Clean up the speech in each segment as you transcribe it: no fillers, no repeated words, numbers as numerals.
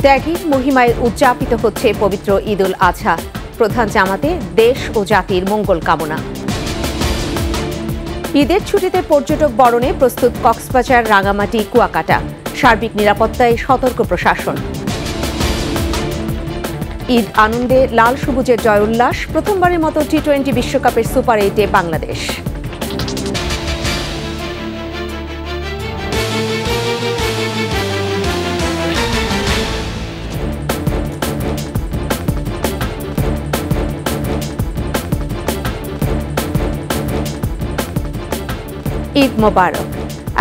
ত্যাগীর মহিমায় উদযাপিত হচ্ছে পবিত্র ঈদ উল আজহা। প্রধান জামাতে দেশ ও জাতির মঙ্গল কামনা। ঈদের ছুটিতে পর্যটক বরণে প্রস্তুত কক্সবাজার, রাঙামাটি, কুয়াকাটা। সার্বিক নিরাপত্তায় সতর্ক প্রশাসন। ঈদ আনন্দে লাল সবুজের জয় উল্লাস। প্রথমবারের মতো টি-20 বিশ্বকাপের সুপার 8-এ বাংলাদেশ। ঈদ মোবারক।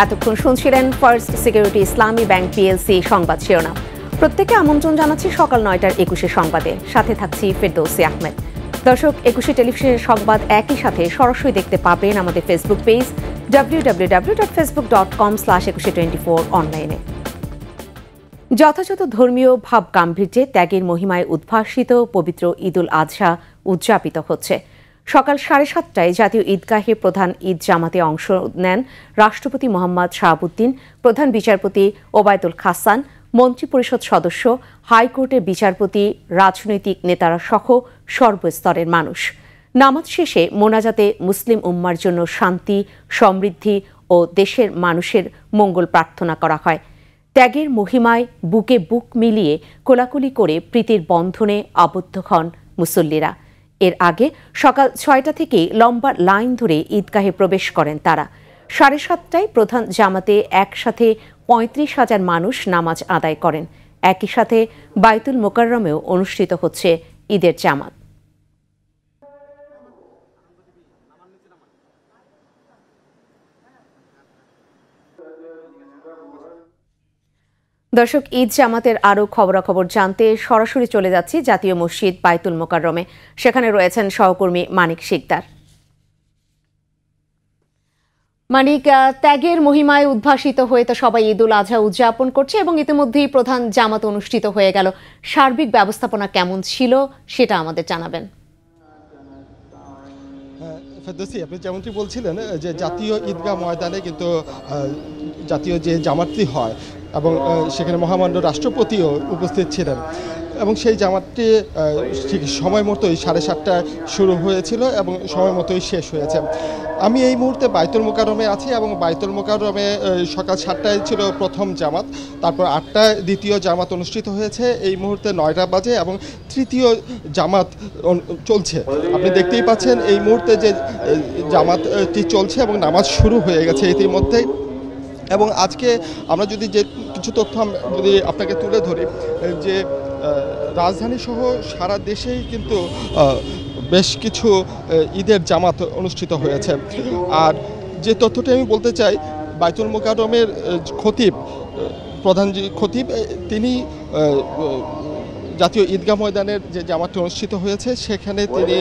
এতক্ষণ শুনছিলেন ফার্স্ট সিকিউরিটি ইসলামী ব্যাংক পিএলসি সংবাদ শিরোনাম। প্রত্যেকে আমন্ত্রণ জানাচ্ছি সকাল 9টার 21 সংবাদে। সাথে থাকছি ফেরদৌসী আহমেদ। দর্শক, 21 টেলিভিশনের সংবাদ একই সাথে সরাসরি দেখতে পাবেন আমাদের ফেসবুক পেজ www.facebook.com/2124 অনলাইনে। যথাযথ ধর্মীয় ভাব গাম্ভীর্যে ত্যাগের মহিমায় উদ্ভাসিত পবিত্র ঈদ উল আজহা উদযাপিত হচ্ছে। সকাল 7:30টায় জাতীয় ঈদগাহে প্রধান ঈদ জামাতে অংশ নেন রাষ্ট্রপতি মোহাম্মদ শাহাবুদ্দিন, প্রধান বিচারপতি ওবায়দুল খাসান, মন্ত্রিপরিষদ সদস্য, হাইকোর্টের বিচারপতি, রাজনৈতিক নেতারা সহ সর্বস্তরের মানুষ। নামাজ শেষে মোনাজাতে মুসলিম উম্মার জন্য শান্তি, সমৃদ্ধি ও দেশের মানুষের মঙ্গল প্রার্থনা করা হয়। ত্যাগের মহিমায় বুকে বুক মিলিয়ে কোলাকুলি করে প্রীতির বন্ধনে আবদ্ধ হন মুসল্লিরা। এর আগে সকাল 6টা থেকেই লম্বা লাইন ধরে ঈদগাহে প্রবেশ করেন তারা। 7:30টায় প্রধান জামাতে একসাথে 35,000 মানুষ নামাজ আদায় করেন। একই সাথে বাইতুল মোকাররমেও অনুষ্ঠিত হচ্ছে ঈদের জামাত। দর্শক, ঈদ জামাতের আরও খবরাখবর জানতে সরাসরি চলে যাচ্ছি জাতীয় মসজিদ বাইতুল মোকাররমে। সেখানে রয়েছেন সহকর্মী মানিক শিকদার। মানিক, ত্যাগের মহিমায় উদ্ভাসিত হয়ে তো সবাই ঈদ উল আজহা উদযাপন করছে এবং ইতিমধ্যেই প্রধান জামাত অনুষ্ঠিত হয়ে গেল। সার্বিক ব্যবস্থাপনা কেমন ছিল সেটা আমাদের জানাবেন। ফেরদৌসী, আপনি যেমনটি বলছিলেন যে জাতীয় ঈদগাহ ময়দানে কিন্তু জাতীয় যে জামাতটি হয় এবং সেখানে মহামান্য রাষ্ট্রপতিও উপস্থিত ছিলেন এবং সেই জামাতটি ঠিক সময় মতোই 7:30টায় শুরু হয়েছিল এবং সময় মতোই শেষ হয়েছে। আমি এই মুহূর্তে বাইতুল মোকাররমে আছি এবং বাইতুল মোকাররমে সকাল 7টায় ছিল প্রথম জামাত, তারপর 8টায় দ্বিতীয় জামাত অনুষ্ঠিত হয়েছে। এই মুহূর্তে 9টা বাজে এবং তৃতীয় জামাত চলছে। আপনি দেখতেই পাচ্ছেন এই মুহূর্তে যে জামাতটি চলছে এবং নামাজ শুরু হয়ে গেছে ইতিমধ্যেই। এবং আজকে আমরা যদি যে কিছু তথ্য যদি আপনাকে তুলে ধরি, যে রাজধানী সহ সারা দেশেই কিন্তু বেশ কিছু ঈদের জামাত অনুষ্ঠিত হয়েছে। আর যে তথ্যটি আমি বলতে চাই, বাইতুল মোকাররমের খতিব, প্রধান যে খতিব, তিনি জাতীয় ঈদগাহ ময়দানের যে জামাতটি অনুষ্ঠিত হয়েছে সেখানে তিনি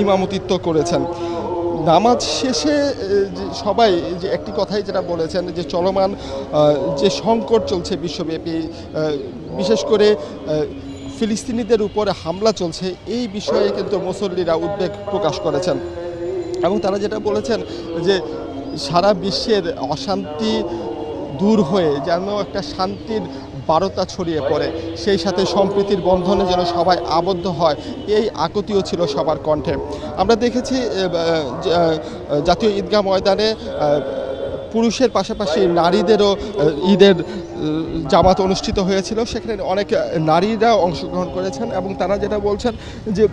ইমামতিত্ব করেছেন। নামাজ শেষে সবাই যে একটি কথাই যেটা বলেছেন, যে চলমান যে সংকট চলছে বিশ্বব্যাপী, বিশেষ করে ফিলিস্তিনিদের উপরে হামলা চলছে, এই বিষয়ে কিন্তু মুসল্লিরা উদ্বেগ প্রকাশ করেছেন এবং তারা যেটা বলেছেন যে সারা বিশ্বের অশান্তি দূর হয়ে যেন একটা শান্তির বারতা ছড়িয়ে পড়ে, সেই সাথে সম্প্রীতির বন্ধনে যেন সবাই আবদ্ধ হয়, এই আকুতিও ছিল সবার কণ্ঠে। আমরা দেখেছি জাতীয় ঈদগাহ ময়দানে পুরুষের পাশাপাশি নারীদেরও ঈদের জামাত অনুষ্ঠিত হয়েছিল। সেখানে অনেক নারীরা অংশগ্রহণ করেছেন এবং তারা যেটা বলছেন যে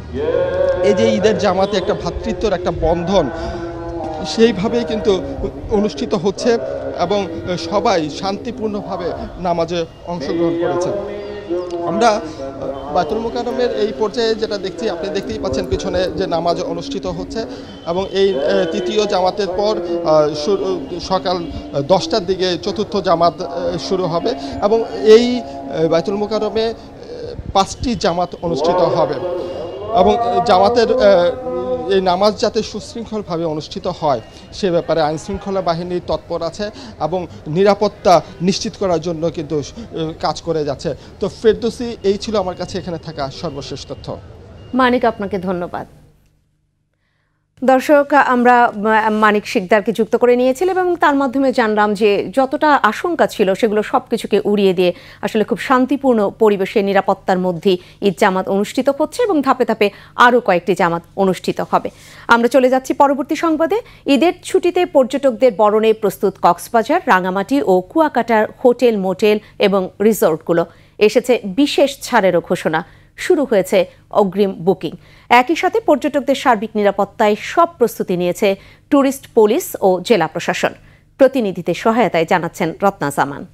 এই যে ঈদের জামাতে একটা ভ্রাতৃত্বর একটা বন্ধন সেইভাবেই কিন্তু অনুষ্ঠিত হচ্ছে এবং সবাই শান্তিপূর্ণভাবে নামাজে অংশগ্রহণ করেছেন। আমরা বাইতুল মোকাররমের এই পর্যায়ে যেটা দেখছি, আপনি দেখতেই পাচ্ছেন পিছনে যে নামাজ অনুষ্ঠিত হচ্ছে এবং এই তৃতীয় জামাতের পর সকাল 10টার দিকে চতুর্থ জামাত শুরু হবে এবং এই বাইতুল মোকাররমে 5টি জামাত অনুষ্ঠিত হবে এবং জামাতের এই নামাজ যাতে সুশৃঙ্খলভাবে অনুষ্ঠিত হয় সে ব্যাপারে আইনশৃঙ্খলা বাহিনী তৎপর আছে এবং নিরাপত্তা নিশ্চিত করার জন্য কিন্তু কাজ করে যাচ্ছে। তো ফেরদৌসী, এই ছিল আমার কাছে এখানে থাকা সর্বশেষ তথ্য। মানিক, আপনাকে ধন্যবাদ। দর্শক, আমরা মানিক শিকদারকে যুক্ত করে নিয়েছিলাম এবং তার মাধ্যমে জানলাম যে যতটা আশঙ্কা ছিল সেগুলো সবকিছুকে উড়িয়ে দিয়ে আসলে খুব শান্তিপূর্ণ পরিবেশে নিরাপত্তার মধ্যে ঈদ জামাত অনুষ্ঠিত হচ্ছে এবং ধাপে ধাপে আরও কয়েকটি জামাত অনুষ্ঠিত হবে। আমরা চলে যাচ্ছি পরবর্তী সংবাদে। ঈদের ছুটিতে পর্যটকদের বরণে প্রস্তুত কক্সবাজার, রাঙামাটি ও কুয়াকাটার হোটেল, মোটেল এবং রিসোর্টগুলো। এসেছে বিশেষ ছাড়েরও ঘোষণা। শুরু হয়েছে অগ্রিম বুকিং। একই সাথে পর্যটকদের সার্বিক নিরাপত্তায় সব প্রস্তুতি নিয়েছে ট্যুরিস্ট পুলিশ ও জেলা প্রশাসন। প্রতিনিধিদের সহায়তায় জানাচ্ছেন রত্না জামান।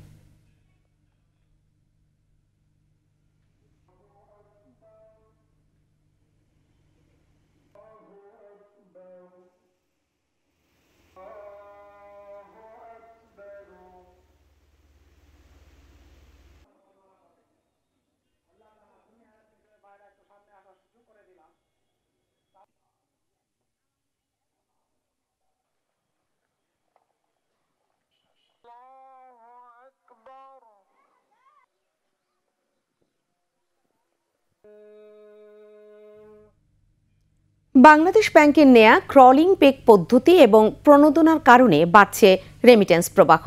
বাংলাদেশ ব্যাংকের নেয়া ক্রলিং পেগ পদ্ধতি এবং প্রণোদনার কারণে বাড়ছে রেমিটেন্স প্রবাহ।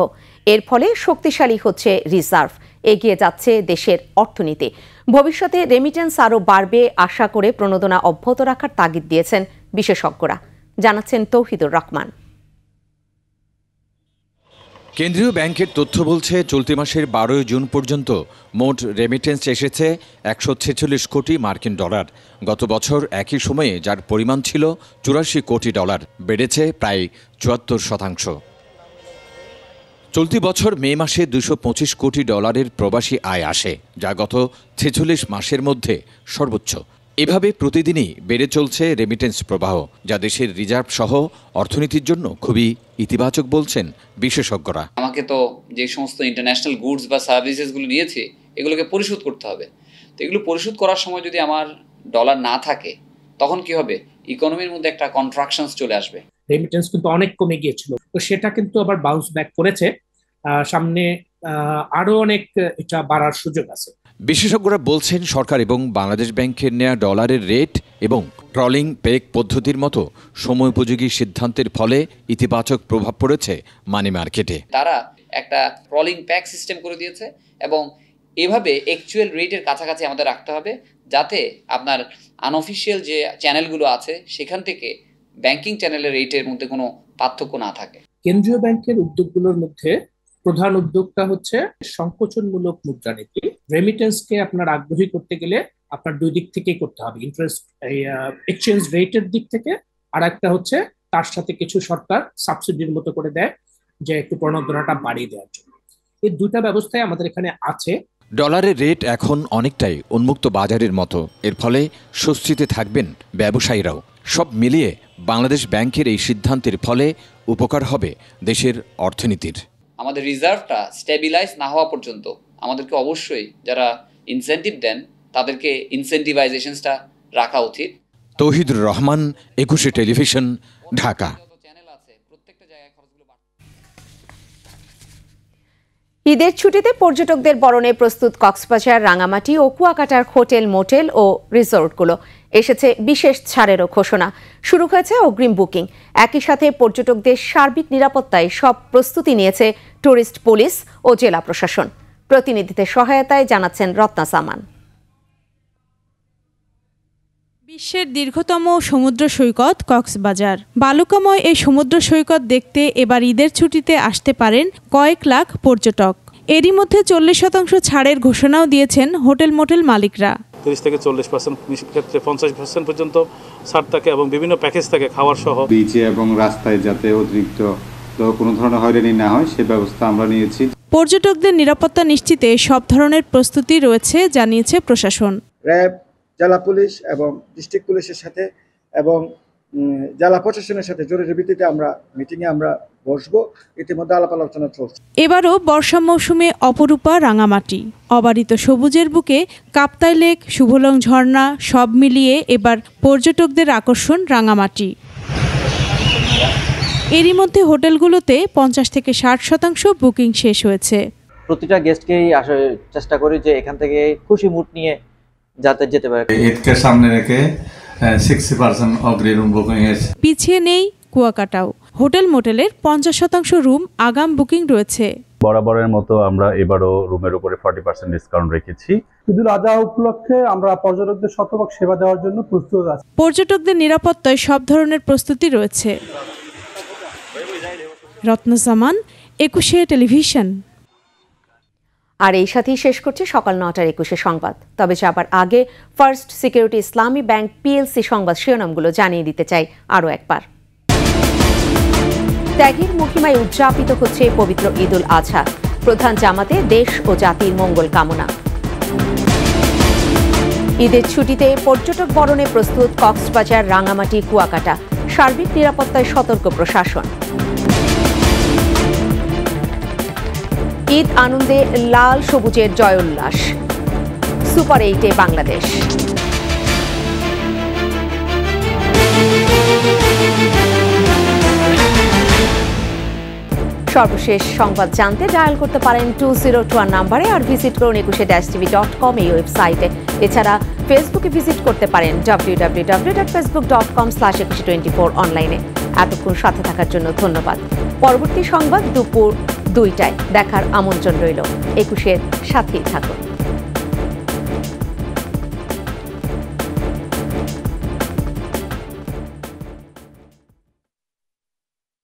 এর ফলে শক্তিশালী হচ্ছে রিজার্ভ, এগিয়ে যাচ্ছে দেশের অর্থনীতি। ভবিষ্যতে রেমিটেন্স আরও বাড়বে আশা করে প্রণোদনা অব্যাহত রাখার তাগিদ দিয়েছেন বিশেষজ্ঞরা, জানাচ্ছেন তৌহিদুর রহমান। কেন্দ্রীয় ব্যাংকের তথ্য বলছে চলতি মাসের 12 জুন পর্যন্ত মোট রেমিটেন্স এসেছে 146 কোটি মার্কিন ডলার। গত বছর একই সময়ে যার পরিমাণ ছিল 84 কোটি ডলার, বেড়েছে প্রায় 74%। চলতি বছর মে মাসে 225 কোটি ডলারের প্রবাসী আয় আসে, যা গত 46 মাসের মধ্যে সর্বোচ্চ। এভাবে প্রতিদিনই বেড়ে চলছে রেমিটেন্স প্রবাহ, যা দেশের রিজার্ভ সহ অর্থনীতির জন্য খুবই ইতিবাচক বলছেন বিশেষজ্ঞরা। আমাকে তো যে সমস্ত ইন্টারন্যাশনাল গুডস বা সার্ভিসেসগুলো নিয়েছি এগুলোকে পরিশোধ করতে হবে। তো এগুলো পরিশোধ করার সময় যদি আমার ডলার না থাকে তখন কি হবে? ইকোনমির মধ্যে একটা কন্ট্রাকশনস চলে আসবে। রেমিটেন্স কিন্তু অনেক কমে গিয়েছিল, তো সেটা কিন্তু আবার বাউন্স ব্যাক করেছে। সামনে আরো অনেক এটা বাড়ার সুযোগ আছে। বিশেষজ্ঞরা বলছেন সরকার এবং বাংলাদেশ ব্যাংকের নেয়া ডলারের রেট এবং ক্রলিং পেগ পদ্ধতির মতো সময়োপযোগী সিদ্ধান্তের ফলে ইতিবাচক প্রভাব পড়েছে মানি মার্কেটে। তারা একটা ক্রলিং প্যাক সিস্টেম করে দিয়েছে এবং এভাবে অ্যাকচুয়াল রেটের কাছাকাছি আমাদের রাখতে হবে, যাতে আপনার আনঅফিসিয়াল যে চ্যানেলগুলো আছে সেখান থেকে ব্যাংকিং চ্যানেলের রেটের মধ্যে কোনো পার্থক্য না থাকে। কেন্দ্রীয় ব্যাংকের উদ্যোগগুলোর মধ্যে প্রধান উদ্যোগটা হচ্ছে সংকোচনমূলক মুদ্রানীতি। রেমিটেন্সকে আপনার আগ্রহী করতে গেলে আপনার দুই দিক থেকেই করতে হবে, ইন্টারেস্ট এক্সচেঞ্জ রেটের দিক থেকে, আর একটা হচ্ছে তার সাথে কিছু সরকার সাবসিডির মতো করে দেয় যে একটু প্রণোদনাটা বাড়িয়ে দেওয়ার জন্য। এই দুটা ব্যবস্থায় আমাদের এখানে আছে। ডলারের রেট এখন অনেকটাই উন্মুক্ত বাজারের মতো, এর ফলে স্বস্তিতে থাকবেন ব্যবসায়ীরাও। সব মিলিয়ে বাংলাদেশ ব্যাংকের এই সিদ্ধান্তের ফলে উপকার হবে দেশের অর্থনীতির। আমাদের রিজার্ভটা স্টেবিলাইজ না হওয়া পর্যন্ত আমাদেরকে অবশ্যই যারা ইনসেন্টিভ দেন তাদেরকে ইনসেন্টিভাইজেশনসটা রাখা উচিত। তৌহিদুর রহমান, 21 টেলিভিশন, ঢাকা। ঈদের ছুটিতে পর্যটকদের বরণে প্রস্তুত কক্সবাজার, রাঙামাটি ও কুয়াকাটার হোটেল, মোটেল ও রিসোর্টগুলো। এসেছে বিশেষ ছাড়েরও ঘোষণা। শুরু হয়েছে অগ্রিম বুকিং। একই সাথে পর্যটকদের সার্বিক নিরাপত্তায় সব প্রস্তুতি নিয়েছে ট্যুরিস্ট পুলিশ ও জেলা প্রশাসন। প্রতিনিধিদের সহায়তায় জানাচ্ছেন রত্না জামান। বিশ্বের দীর্ঘতম সমুদ্র সৈকত কক্সবাজার। বালুকাময় এই সমুদ্র সৈকত দেখতে এবার ঈদের ছুটিতে আসতে পারেন কয়েক লাখ পর্যটক। এরই মধ্যে 40% ছাড়ের ঘোষণাও দিয়েছেন হোটেল, মোটেল মালিকরা। 30 থেকে 40%, ক্ষেত্রে 50% পর্যন্ত ছাড় থাকে এবং বিভিন্ন প্যাকেজ থাকে খাওয়ার সহ। বিচে এবং রাস্তায় যাতে অতিরিক্ত কোনো ধরনের হয়রানি না হয় সে ব্যবস্থা আমরা নিয়েছি। পর্যটকদের নিরাপত্তা নিশ্চিতে সব ধরনের প্রস্তুতি রয়েছে জানিয়েছে প্রশাসন। র্যাব, জেলা পুলিশ এবং ডিস্ট্রিক্ট পুলিশের সাথে এবং জেলা প্রশাসনের সাথে জরুরি ভিত্তিতে আমরা মিটিংয়ে আমরা বসবো। ইতিমধ্যে আলাপ আলোচনা চলছে। এবারও বর্ষা মৌসুমে অপরূপা রাঙামাটি, অবারিত সবুজের বুকে কাপ্তাই লেক, শুভলং ঝর্ণা, সব মিলিয়ে এবার পর্যটকদের আকর্ষণ রাঙামাটি। এরই মধ্যে হোটেলগুলোতে 50 থেকে 60% বুকিং শেষ হয়েছে। প্রতিটা গেস্টকেই চেষ্টা করি যে এখান থেকে খুশি মুড নিয়ে যাতে যেতে পারে। ঈদকে সামনে রেখে 60% অগ্রিম বুকিং এসে। পিছিয়ে নেই কুয়াকাটাও। হোটেল মোটেলের 50% রুম আগাম বুকিং রয়েছে। বরাবরের মতো আমরা এবারও রুমের উপরে 40% ডিসকাউন্ট রেখেছি। ঈদুল আজহা উপলক্ষে আমরা পর্যটকদের শতভাগ সেবা দেওয়ার জন্য প্রস্তুত আছি। পর্যটকদের নিরাপত্তায় সব ধরনের প্রস্তুতি রয়েছে। রত্নজামান, 21 টেলিভিশন। আর এই সাথেই শেষ করছে সকাল 9টার 21 সংবাদ। তবে যাবার আগে ফার্স্ট সিকিউরিটি ইসলামী ব্যাংক পিএলসি সংবাদ শিরোনামগুলো জানিয়ে দিতে চাই আরও একবার। ত্যাগের মহিমায় উদযাপিত হচ্ছে পবিত্র ঈদুল আজহা। প্রধান জামাতে দেশ ও জাতির মঙ্গল কামনা। ঈদের ছুটিতে পর্যটক বরণে প্রস্তুত কক্সবাজার, রাঙামাটি, কুয়াকাটা। সার্বিক নিরাপত্তায় সতর্ক প্রশাসন। ঈদ আনন্দে লাল সবুজের জয়োল্লাস। সুপার 8-এ বাংলাদেশ। সর্বশেষ সংবাদ জানতে ডায়াল করতে পারেন 2021 নাম্বারে, আর ভিজিট করুন 21-tv.com এই ওয়েবসাইটে। এছাড়া ফেসবুকে ভিজিট করতে পারেন www.facebook.com/2124 অনলাইনে। এতক্ষণ সাথে থাকার জন্য ধন্যবাদ। পরবর্তী সংবাদ দুপুর 2টায় দেখার আমন্ত্রণ রইল। 21-এর সাথেই থাকুন।